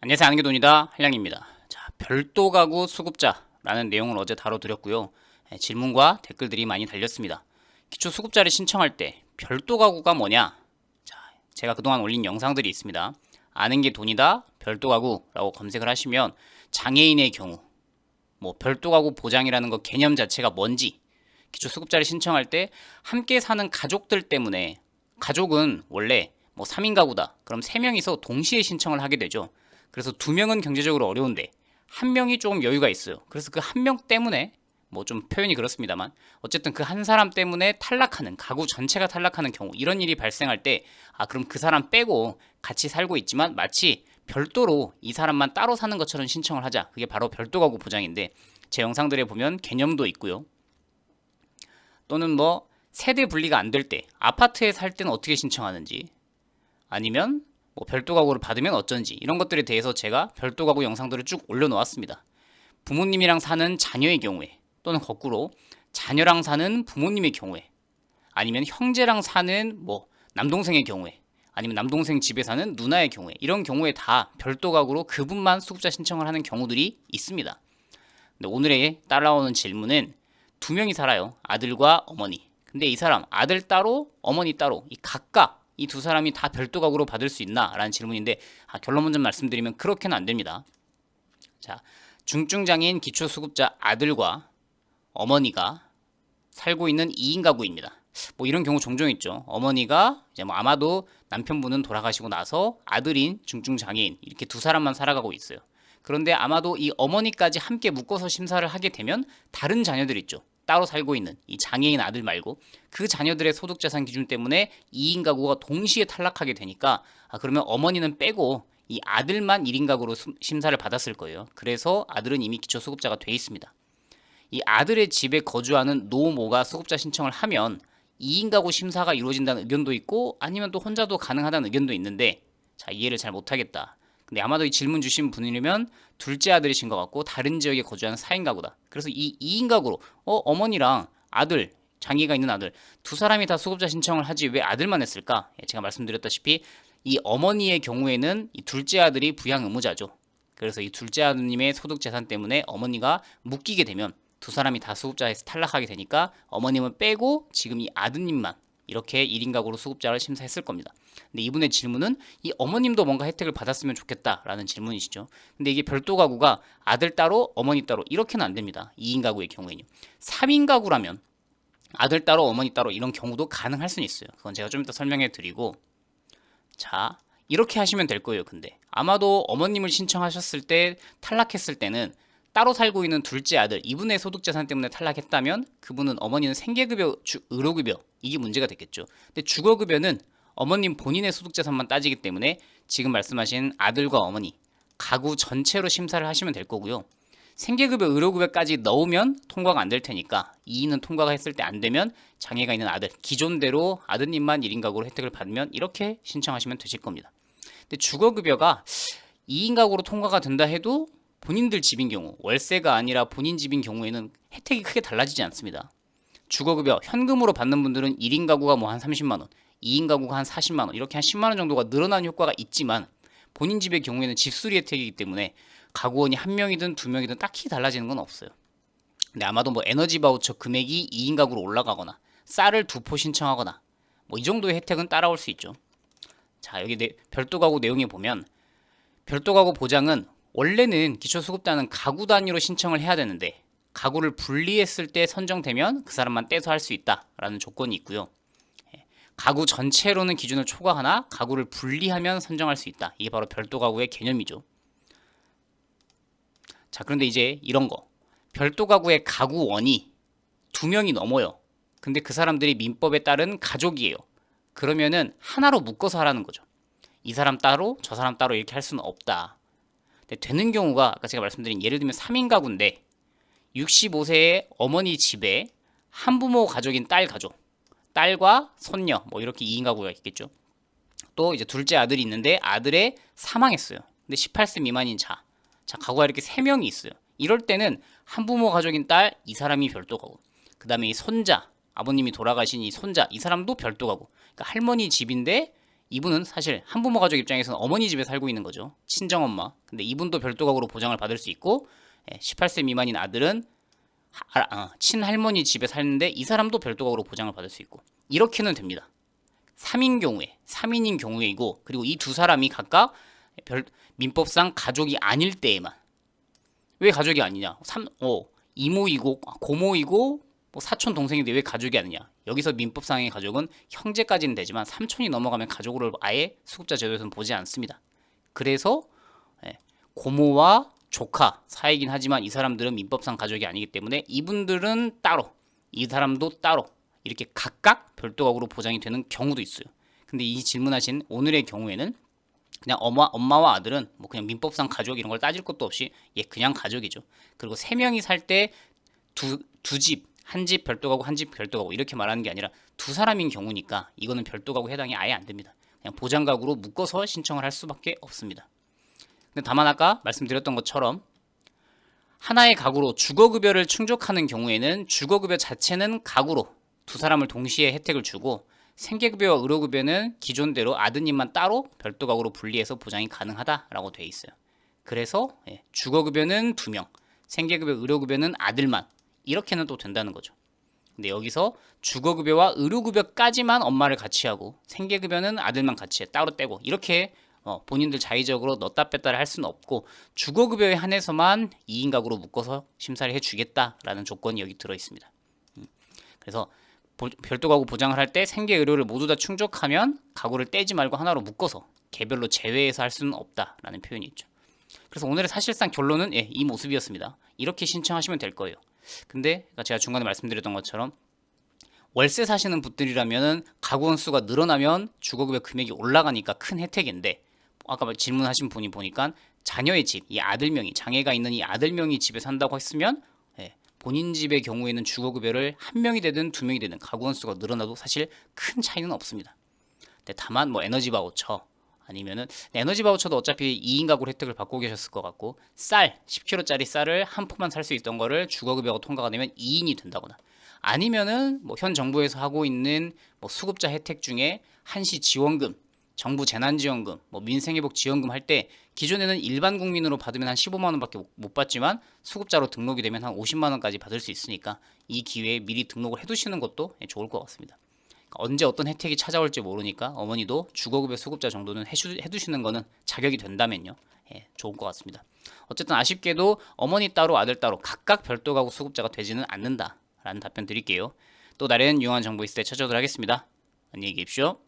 안녕하세요. 아는 게 돈이다. 한량입니다. 자, 별도 가구 수급자라는 내용을 어제 다뤄드렸고요. 질문과 댓글들이 많이 달렸습니다. 기초 수급자를 신청할 때 별도 가구가 뭐냐? 자, 제가 그동안 올린 영상들이 있습니다. 아는 게 돈이다. 별도 가구라고 검색을 하시면 장애인의 경우, 뭐 별도 가구 보장이라는 거 개념 자체가 뭔지, 기초 수급자를 신청할 때 함께 사는 가족들 때문에 가족은 원래 뭐 3인 가구다. 그럼 3명이서 동시에 신청을 하게 되죠. 그래서 2명은 경제적으로 어려운데 1명이 조금 여유가 있어요. 그래서 그 1명 때문에 뭐 좀 표현이 그렇습니다만 어쨌든 그 한 사람 때문에 탈락하는 가구 전체가 탈락하는 경우 이런 일이 발생할 때 그럼 그 사람 빼고 같이 살고 있지만 마치 별도로 이 사람만 따로 사는 것처럼 신청을 하자. 그게 바로 별도 가구 보장인데 제 영상들에 보면 개념도 있고요. 또는 뭐 세대 분리가 안 될 때 아파트에 살 때는 어떻게 신청하는지 아니면 뭐 별도 가구를 받으면 어쩐지 이런 것들에 대해서 제가 별도 가구 영상들을 쭉 올려놓았습니다. 부모님이랑 사는 자녀의 경우에 또는 거꾸로 자녀랑 사는 부모님의 경우에 아니면 형제랑 사는 뭐 남동생의 경우에 아니면 남동생 집에 사는 누나의 경우에 이런 경우에 다 별도 가구로 그분만 수급자 신청을 하는 경우들이 있습니다. 근데 오늘의 따라오는 질문은 2명이 살아요. 아들과 어머니. 근데 이 사람 아들 따로 어머니 따로 이 각각 이 두 사람이 다 별도 가구로 받을 수 있나? 라는 질문인데 결론 먼저 말씀드리면 그렇게는 안 됩니다. 자, 중증장애인 기초수급자 아들과 어머니가 살고 있는 2인 가구입니다. 뭐 이런 경우 종종 있죠. 어머니가 이제 뭐 아마도 남편분은 돌아가시고 나서 아들인 중증장애인 이렇게 두 사람만 살아가고 있어요. 그런데 아마도 이 어머니까지 함께 묶어서 심사를 하게 되면 다른 자녀들 있죠. 따로 살고 있는 이 장애인 아들 말고 그 자녀들의 소득자산 기준 때문에 2인 가구가 동시에 탈락하게 되니까 그러면 어머니는 빼고 이 아들만 1인 가구로 심사를 받았을 거예요. 그래서 아들은 이미 기초수급자가 돼 있습니다. 이 아들의 집에 거주하는 노모가 수급자 신청을 하면 2인 가구 심사가 이루어진다는 의견도 있고 아니면 또 혼자도 가능하다는 의견도 있는데 자, 이해를 잘 못하겠다. 근데 아마도 이 질문 주신 분이면 둘째 아들이신 것 같고 다른 지역에 거주하는 4인 가구다. 그래서 이 2인 가구로 어머니랑 아들, 장애가 있는 아들 두 사람이 다 수급자 신청을 하지 왜 아들만 했을까? 제가 말씀드렸다시피 이 어머니의 경우에는 이 둘째 아들이 부양 의무자죠. 그래서 이 둘째 아드님의 소득 재산 때문에 어머니가 묶이게 되면 두 사람이 다 수급자에서 탈락하게 되니까 어머님은 빼고 지금 이 아드님만 이렇게 1인 가구로 수급자를 심사했을 겁니다. 근데 이분의 질문은 이 어머님도 뭔가 혜택을 받았으면 좋겠다라는 질문이시죠. 근데 이게 별도 가구가 아들 따로 어머니 따로 이렇게는 안 됩니다. 2인 가구의 경우에는요. 3인 가구라면 아들 따로 어머니 따로 이런 경우도 가능할 수는 있어요. 그건 제가 좀 이따 설명해 드리고 자 이렇게 하시면 될 거예요. 근데 아마도 어머님을 신청하셨을 때 탈락했을 때는 따로 살고 있는 둘째 아들 이분의 소득재산 때문에 탈락했다면 그분은 어머니는 생계급여, 의료급여 이게 문제가 됐겠죠. 근데 주거급여는 어머님 본인의 소득재산만 따지기 때문에 지금 말씀하신 아들과 어머니 가구 전체로 심사를 하시면 될 거고요. 생계급여, 의료급여까지 넣으면 통과가 안 될 테니까 2인은 통과가 했을 때 안 되면 장애가 있는 아들 기존대로 아드님만 1인 가구로 혜택을 받으면 이렇게 신청하시면 되실 겁니다. 근데 주거급여가 2인 가구로 통과가 된다 해도 본인들 집인 경우 월세가 아니라 본인 집인 경우에는 혜택이 크게 달라지지 않습니다. 주거급여 현금으로 받는 분들은 1인 가구가 뭐 한 30만원 2인 가구가 한 40만원 이렇게 한 10만원 정도가 늘어나는 효과가 있지만 본인 집의 경우에는 집수리 혜택이기 때문에 가구원이 한 명이든 두 명이든 딱히 달라지는 건 없어요. 근데 아마도 뭐 에너지 바우처 금액이 2인 가구로 올라가거나 쌀을 2포 신청하거나 뭐 이 정도의 혜택은 따라올 수 있죠. 자, 여기 별도 가구 내용에 보면 별도 가구 보장은 원래는 기초수급자는 가구 단위로 신청을 해야 되는데 가구를 분리했을 때 선정되면 그 사람만 떼서 할 수 있다라는 조건이 있고요. 가구 전체로는 기준을 초과하나 가구를 분리하면 선정할 수 있다. 이게 바로 별도 가구의 개념이죠. 자, 그런데 이제 이런 거 별도 가구의 가구원이 2명이 넘어요. 근데 그 사람들이 민법에 따른 가족이에요. 그러면은 하나로 묶어서 하라는 거죠. 이 사람 따로 저 사람 따로 이렇게 할 수는 없다. 근데 되는 경우가 아까 제가 말씀드린 예를 들면 3인 가구인데 65세의 어머니 집에 한부모 가족인 딸 가족 딸과 손녀 뭐 이렇게 2인 가구가 있겠죠. 또 이제 둘째 아들이 있는데 아들의 사망했어요. 근데 18세 미만인 자 가구가 이렇게 3명이 있어요. 이럴 때는 한부모 가족인 딸 이 사람이 별도 가구 그 다음에 이 손자 아버님이 돌아가신 이 손자 이 사람도 별도 가구 그러니까 할머니 집인데 이분은 사실 한부모 가족 입장에서는 어머니 집에 살고 있는 거죠. 친정엄마. 근데 이분도 별도가구로 보장을 받을 수 있고 18세 미만인 아들은 친할머니 집에 사는데 이 사람도 별도가구로 보장을 받을 수 있고 이렇게는 됩니다. 3인인 경우이고 그리고 이 두 사람이 각각 민법상 가족이 아닐 때에만 왜 가족이 아니냐? 이모이고 고모이고 뭐 사촌 동생인데 왜 가족이 아니냐? 여기서 민법상의 가족은 형제까지는 되지만 삼촌이 넘어가면 가족으로 아예 수급자 제도에서는 보지 않습니다. 그래서 고모와 조카 사이긴 하지만 이 사람들은 민법상 가족이 아니기 때문에 이분들은 따로, 이 사람도 따로 이렇게 각각 별도가구로 보장이 되는 경우도 있어요. 근데 이 질문하신 오늘의 경우에는 그냥 엄마와 아들은 뭐 그냥 민법상 가족 이런 걸 따질 것도 없이 그냥 가족이죠. 그리고 세 명이 살 때 두 집, 한 집 별도가구, 한 집 별도가구 이렇게 말하는 게 아니라 두 사람인 경우니까 이거는 별도가구 해당이 아예 안 됩니다. 그냥 보장가구로 묶어서 신청을 할 수밖에 없습니다. 근데 다만 아까 말씀드렸던 것처럼 하나의 가구로 주거급여를 충족하는 경우에는 주거급여 자체는 가구로 두 사람을 동시에 혜택을 주고 생계급여와 의료급여는 기존대로 아드님만 따로 별도가구로 분리해서 보장이 가능하다라고 돼 있어요. 그래서 주거급여는 2명, 생계급여, 의료급여는 아들만 이렇게는 또 된다는 거죠. 근데 여기서 주거급여와 의료급여까지만 엄마를 같이 하고 생계급여는 아들만 같이 따로 떼고 이렇게 본인들 자의적으로 넣었다 뺐다를 할 수는 없고 주거급여에 한해서만 2인 가구로 묶어서 심사를 해주겠다라는 조건이 여기 들어 있습니다. 그래서 별도가구 보장을 할 때 생계 의료를 모두 다 충족하면 가구를 떼지 말고 하나로 묶어서 개별로 제외해서 할 수는 없다라는 표현이 있죠. 그래서 오늘의 사실상 결론은 이 모습이었습니다. 이렇게 신청하시면 될 거예요. 근데 제가 중간에 말씀드렸던 것처럼 월세 사시는 분들이라면은 가구 원수가 늘어나면 주거급여 금액이 올라가니까 큰 혜택인데 아까 질문하신 분이 보니까 자녀의 집, 이 아들명이 장애가 있는 이 아들명이 집에 산다고 했으면 본인 집의 경우에는 주거급여를 한 명이 되든 두 명이 되든 가구 원수가 늘어나도 사실 큰 차이는 없습니다. 근데 다만 뭐 에너지 바우처 아니면은 에너지 바우처도 어차피 2인 가구 혜택을 받고 계셨을 것 같고 쌀 10kg짜리 쌀을 한 포만 살 수 있던 거를 주거급여가 통과가 되면 2인이 된다거나 아니면은 뭐 현 정부에서 하고 있는 뭐 수급자 혜택 중에 한시 지원금, 정부 재난지원금, 뭐 민생회복 지원금 할 때 기존에는 일반 국민으로 받으면 한 15만 원밖에 못 받지만 수급자로 등록이 되면 한 50만 원까지 받을 수 있으니까 이 기회에 미리 등록을 해두시는 것도 좋을 것 같습니다. 그러니까 언제 어떤 혜택이 찾아올지 모르니까 어머니도 주거급여 수급자 정도는 해두시는 거는 자격이 된다면요. 좋을 것 같습니다. 어쨌든 아쉽게도 어머니 따로 아들 따로 각각 별도가구 수급자가 되지는 않는다라는 답변 드릴게요. 또 다른 유용한 정보 있을 때 찾아오도록 하겠습니다. 안녕히 계십시오.